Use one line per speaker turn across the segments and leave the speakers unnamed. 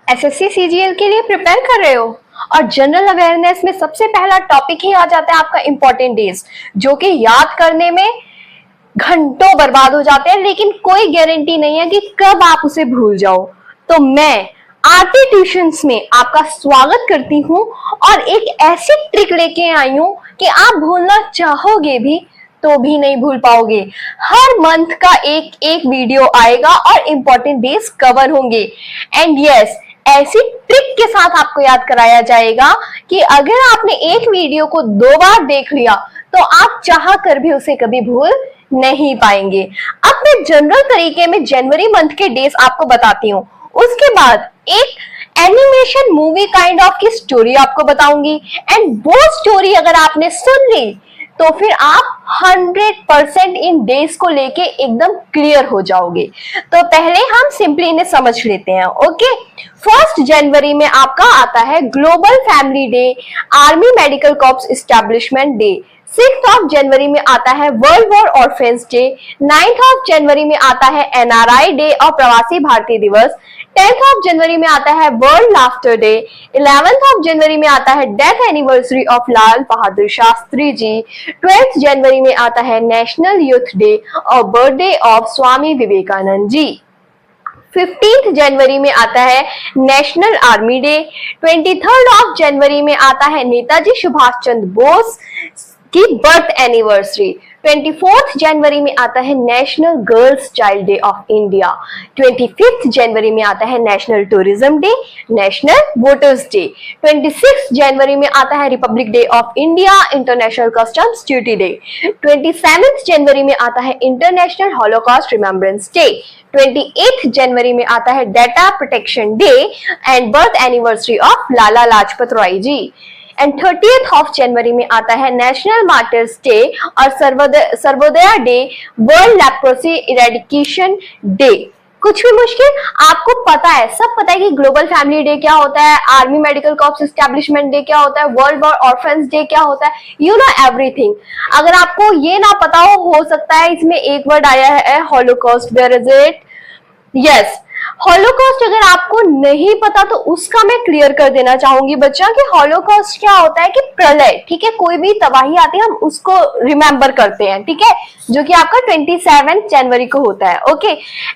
SSC CGL के लिए prepare कर रहे हो और जनरल अवेयरनेस में सबसे पहला टॉपिक ही आ जाता है आपका इंपॉर्टेंट डेज, जो कि याद करने में घंटों बर्बाद हो जाते हैं, लेकिन कोई गारंटी नहीं है कि कब आप उसे भूल जाओ। तो मैं आरती ट्यूशंस में आपका स्वागत करती हूँ और एक ऐसी ट्रिक लेके आई हूँ कि आप भूलना चाहोगे भी तो भी नहीं भूल पाओगे। हर मंथ का एक एक वीडियो आएगा और इंपॉर्टेंट डेज कवर होंगे। एंड यस, ऐसी ट्रिक के साथ आपको याद कराया जाएगा कि अगर आपने एक वीडियो को 2 बार देख लिया तो आप चाह कर भी उसे कभी भूल नहीं पाएंगे। अब मैं जनरल तरीके में जनवरी मंथ के डेज आपको बताती हूँ, उसके बाद एक एनिमेशन मूवी काइंड ऑफ की स्टोरी आपको बताऊंगी। एंड वो स्टोरी अगर आपने सुन ली तो फिर आप 100% इन डेज को लेके एकदम क्लियर हो जाओगे। तो पहले हम सिंपली इन्हें समझ लेते हैं। ओके, 1 जनवरी में आपका आता है global family day, army medical corps establishment day. 6 जनवरी में आता है वर्ल्ड वॉर ऑर्फेन्स डे। 9 जनवरी में आता है एनआरआई डे और प्रवासी भारतीय दिवस। 10 जनवरी में आता है वर्ल्ड लाफ्टर डे। 11 जनवरी में आता है death anniversary of Lal Bahadur Shastri जी। 12 जनवरी में आता है नेशनल यूथ डे और बर्थडे ऑफ स्वामी विवेकानंद जी। 15 जनवरी में आता है नेशनल आर्मी डे। 23 जनवरी में आता है नेताजी सुभाष चंद्र बोस की बर्थ एनिवर्सरी। 24 जनवरी में आता है national girls child day of India. 25 जनवरी में आता है national tourism day, national voters day. 26 जनवरी में आता है republic day of India, international customs duty day. 27 जनवरी में आता है इंटरनेशनल हॉलोकॉस्ट रिमेम्बरेंस डे। 28 जनवरी में आता है data protection day and birth anniversary of Lala Lajpat Rai ji. And 30 जनवरी में आता है नेशनल मार्टर्स डे और सर्वोदया day, world leprosy eradication day. कुछ भी मुश्किल, आपको पता है, सब पता है कि ग्लोबल फैमिली डे क्या होता है, army medical corps establishment day क्या होता है, वर्ल्ड वॉर ऑर्फेन्स डे क्या होता है, यू नो एवरीथिंग। अगर आपको ये ना पता हो सकता है इसमें एक वर्ड आया है holocaust, where is it? Yes, holocaust अगर आपको नहीं पता तो उसका मैं क्लियर कर देना चाहूंगी बच्चा कि हॉलोकॉस्ट क्या होता है कि प्रलय, ठीक है, कोई भी तबाही आती है हम उसको रिमेंबर करते हैं, ठीक है, जो कि आपका 27 जनवरी को होता है। Okay,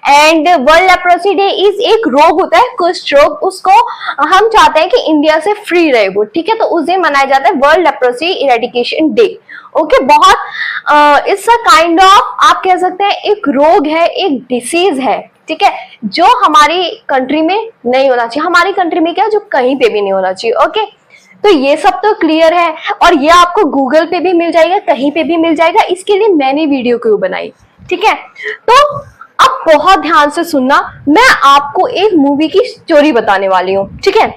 and world leprosy day is एक रोग होता है, कुष्ठ रोग, उसको हम चाहते हैं कि इंडिया से फ्री रहे वो, ठीक है, तो उस दिन मनाया जाता है world leprosy eradication day. Okay, बहुत इट्स अ काइंड ऑफ, आप कह सकते हैं एक रोग है, एक डिसीज है, ठीक है, जो हमारी कंट्री में नहीं होना चाहिए। हमारी कंट्री में क्या, जो कहीं पे भी नहीं होना चाहिए। ओके, तो ये सब तो क्लियर है और ये आपको गूगल पे भी मिल जाएगा, कहीं पे भी मिल जाएगा, इसके लिए मैंने वीडियो क्यों बनाई, ठीक है। तो अब बहुत ध्यान से सुनना, मैं आपको एक मूवी की स्टोरी बताने वाली हूँ, ठीक है,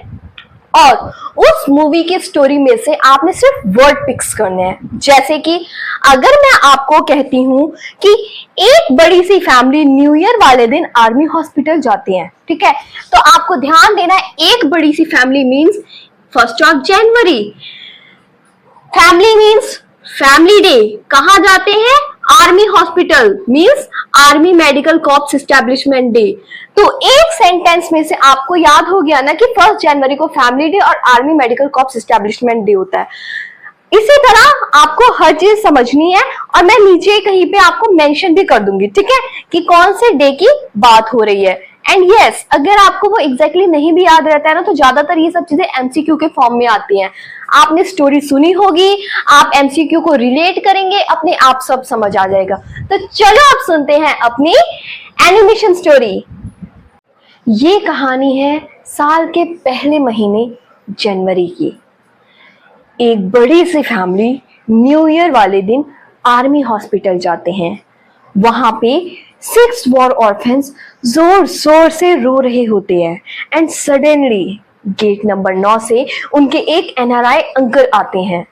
और उस मूवी की स्टोरी में से आपने सिर्फ वर्ड पिक्स करने हैं। जैसे कि अगर मैं आपको कहती हूं कि एक बड़ी सी फैमिली न्यू ईयर वाले दिन आर्मी हॉस्पिटल जाती है, ठीक है, तो आपको ध्यान देना है, एक बड़ी सी फैमिली मींस 1 जनवरी, फैमिली मींस फैमिली डे, कहां जाते हैं, army hospital means army medical corps establishment day. तो एक सेंटेंस में से आपको याद हो गया ना कि 1 जनवरी को फैमिली डे और army medical corps establishment day होता है। इसी तरह आपको हर चीज समझनी है और मैं नीचे कहीं पे आपको मेंशन भी कर दूंगी, ठीक है, कि कौन से डे की बात हो रही है। एंड यस, अगर आपको वो एग्जैक्टली नहीं भी याद रहता है ना, तो ज्यादातर ये सब चीजें एमसीक्यू के फॉर्म में आती हैं। आपने स्टोरी सुनी होगी, आप एमसीक्यू को रिलेट करेंगे, अपने आप सब समझ आ जाएगा। तो चलो अब सुनते हैं अपनी एनिमेशन स्टोरी। ये कहानी है साल के पहले महीने जनवरी की। एक बड़ी सी फैमिली न्यू ईयर वाले दिन आर्मी हॉस्पिटल जाते हैं। वहां पे 6 वॉर ऑर्फेन्स जोर जोर से रो रहे होते हैं। एंड सडनली गेट नंबर 9 से उनके एक एनआरआई अंकल आते हैं।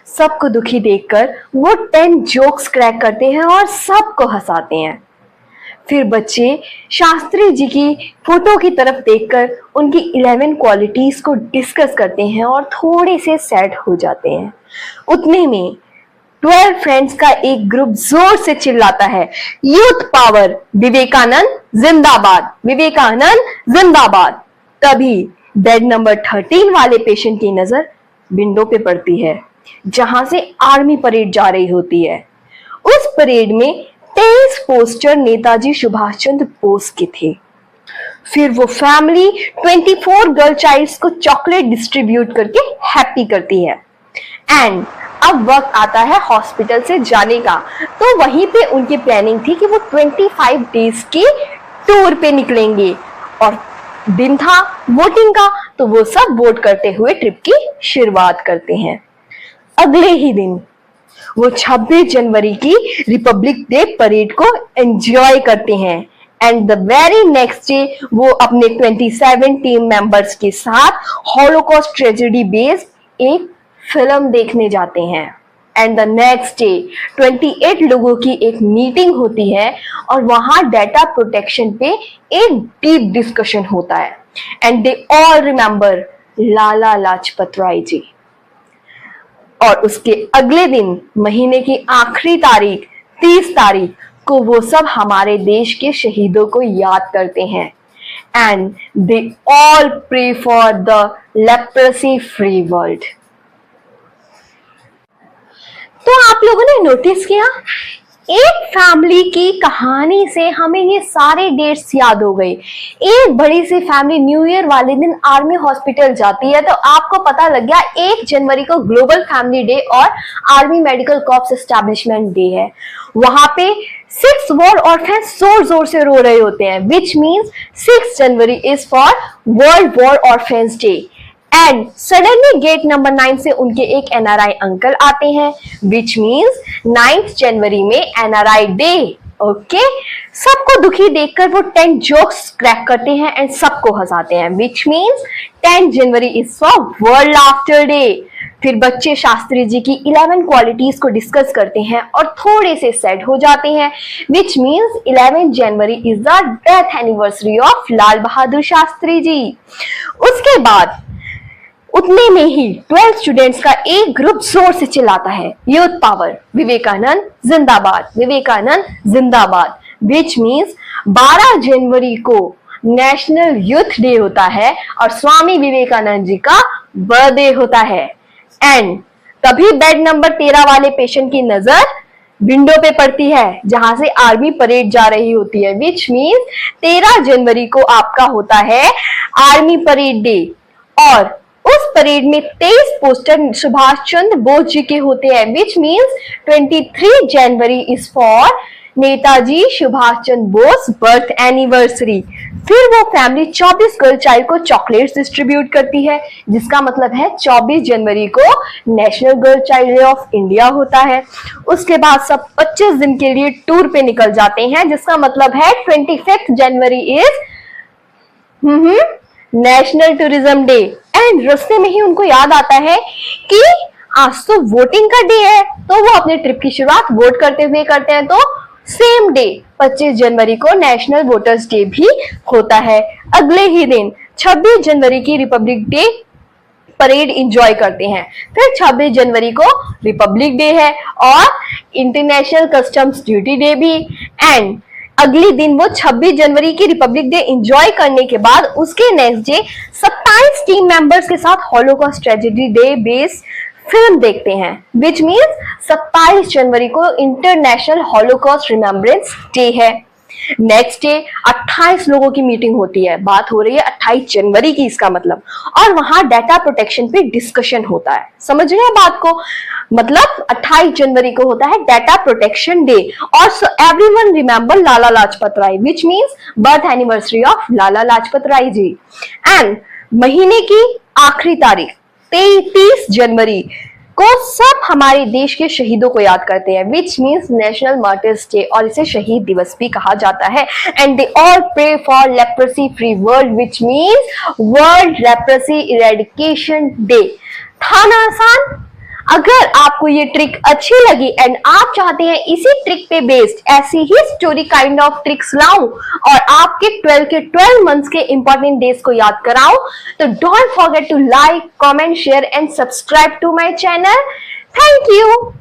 सबको दुखी देखकर वो 10 जोक्स क्रैक करते हैं और सबको हंसाते हैं। फिर बच्चे शास्त्री जी की फोटो की तरफ देखकर उनकी 11 क्वालिटीज को डिस्कस करते हैं और थोड़े से सैड हो जाते हैं। उतने में 12 फ्रेंड्स का एक ग्रुप जोर से चिल्लाता है, यूथ पावर, विवेकानंद जिंदाबाद, विवेकानंद जिंदाबाद। तभी बेड नंबर 13 वाले पेशेंट की नजर विंडो पे पड़ती है, जहां से आर्मी परेड जा रही होती है। उस परेड में 23 पोस्टर नेताजी सुभाष चंद्र बोस के थे। फिर वो फैमिली 24 गर्ल चाइल्ड्स को चॉकलेट डिस्ट्रीब्यूट करके हैप्पी करती है। एंड अब वक्त आता है हॉस्पिटल से जाने का, तो वहीं पे उनकी प्लानिंग थी कि वो 25 डेज की टूर पे निकलेंगे और दिन था वोटिंग का, तो वो सब वोट करते हुए ट्रिप की शुरुआत करते हैं। अगले ही दिन वो 26 जनवरी की रिपब्लिक डे परेड को एंजॉय करते हैं and the very next day वो अपने 27 टीम मेंबर्स के साथ हॉलोकॉस्ट ट्रेजेडी बेस्ड एक फिल्म देखने जाते हैं। एंड द नेक्स्ट डे 28 लोगों की एक मीटिंग होती है और वहां डाटा प्रोटेक्शन पे एक डीप डिस्कशन होता है and they all remember Lala Lajpat Rai जी। और उसके अगले दिन महीने की आखिरी तारीख 30 तारीख को वो सब हमारे देश के शहीदों को याद करते हैं and they all pray for the leprosy free world. तो आप लोगों ने नोटिस किया, एक फैमिली की कहानी से हमें ये सारे डेट्स याद हो गए। एक बड़ी सी फैमिली न्यू ईयर वाले दिन आर्मी हॉस्पिटल जाती है, तो आपको पता लग गया 1 जनवरी को ग्लोबल फैमिली डे और army medical corps establishment day है। वहां पे 6 वॉर ऑर्फेन्स जोर जोर से रो रहे होते हैं, which means 6 January is for world war orphans day. And suddenly gate number 9 से उनके एक एनआरआई अंकल आते हैं, विच मीन्स 9 जनवरी में एनआरआई डे। ओके, सबको दुखी देखकर वो 10 जोक्स क्रैक करते हैं एंड सबको हंसाते हैं, which means 10 January is for world laughter day. फिर बच्चे शास्त्री जी की 11 क्वालिटीज को डिस्कस करते हैं और थोड़े से सेट हो जाते हैं, which means 11 January is the death anniversary of Lal Bahadur Shastri ji. उसके बाद उतने में ही 12 स्टूडेंट्स का एक ग्रुप जोर से चिल्लाता है, यूथ पावर, विवेकानंद जिंदाबाद, विवेकानंद जिंदाबाद, विच मीन्स 12 जनवरी को नेशनल यूथ डे होता है और स्वामी विवेकानंद जी का बर्थडे होता है। एंड तभी बेड नंबर 13 वाले पेशेंट की नजर विंडो पे पड़ती है, जहां से आर्मी परेड जा रही होती है, विच मीन्स 13 जनवरी को आपका होता है आर्मी परेड डे। और उस परेड में 23 पोस्टर सुभाष चंद्र बोस जी के होते हैं, which means 23 January is for Netaji Subhash Chandra Bose birth anniversary. फिर वो फैमिली 24 गर्ल चाइल्ड को चॉकलेट्स डिस्ट्रीब्यूट करती है, जिसका मतलब है 24 जनवरी को national girl child day of India होता है। उसके बाद सब 25 दिन के लिए टूर पे निकल जाते हैं, जिसका मतलब है 25 जनवरी is national tourism day. And रास्ते में ही उनको याद आता है कि आज तो वोटिंग का डे है, तो वो अपने ट्रिप की शुरुआत वोट करते हुए करते हैं। तो सेम डे 25 जनवरी को नेशनल वोटर्स डे भी होता है। अगले ही दिन 26 जनवरी की रिपब्लिक डे परेड एंजॉय करते हैं। फिर 26 जनवरी को रिपब्लिक डे है और इंटरनेशनल कस्टम्स ड्यूटी डे भी। एंड अगले दिन वो 26 जनवरी की रिपब्लिक डे एंजॉय करने के बाद उसके नेक्स्ट डे 27 टीम मेंबर्स के साथ Holocaust tragedy day based film देखते हैं, विच मीन्स 27 जनवरी को इंटरनेशनल हॉलोकॉस्ट रिमेम्बरेंस डे है। नेक्स्ट डे 28 लोगों की मीटिंग होती है, बात हो रही है 28 जनवरी की, इसका मतलब, और वहां डाटा प्रोटेक्शन पे डिस्कशन होता है। समझ रहे हैं बात को? मतलब 28 जनवरी को होता है डाटा प्रोटेक्शन डे और so everyone remember Lala Lajpat Rai, which means birth anniversary of Lala Lajpat Rai ji. And महीने की आखिरी तारीख 30 जनवरी को सब हमारे देश के शहीदों को याद करते हैं, which means national martyrs day, और इसे शहीद दिवस भी कहा जाता है। And they all pray for leprosy free world, which means world leprosy eradication day. था ना आसान? अगर आपको ये ट्रिक अच्छी लगी एंड आप चाहते हैं इसी ट्रिक पे बेस्ड ऐसी ही स्टोरी काइंड ऑफ ट्रिक्स लाऊं और आपके 12 मंथ्स के इंपॉर्टेंट डेज को याद कराऊं, तो don't forget to like, comment, share and subscribe to my channel. Thank you.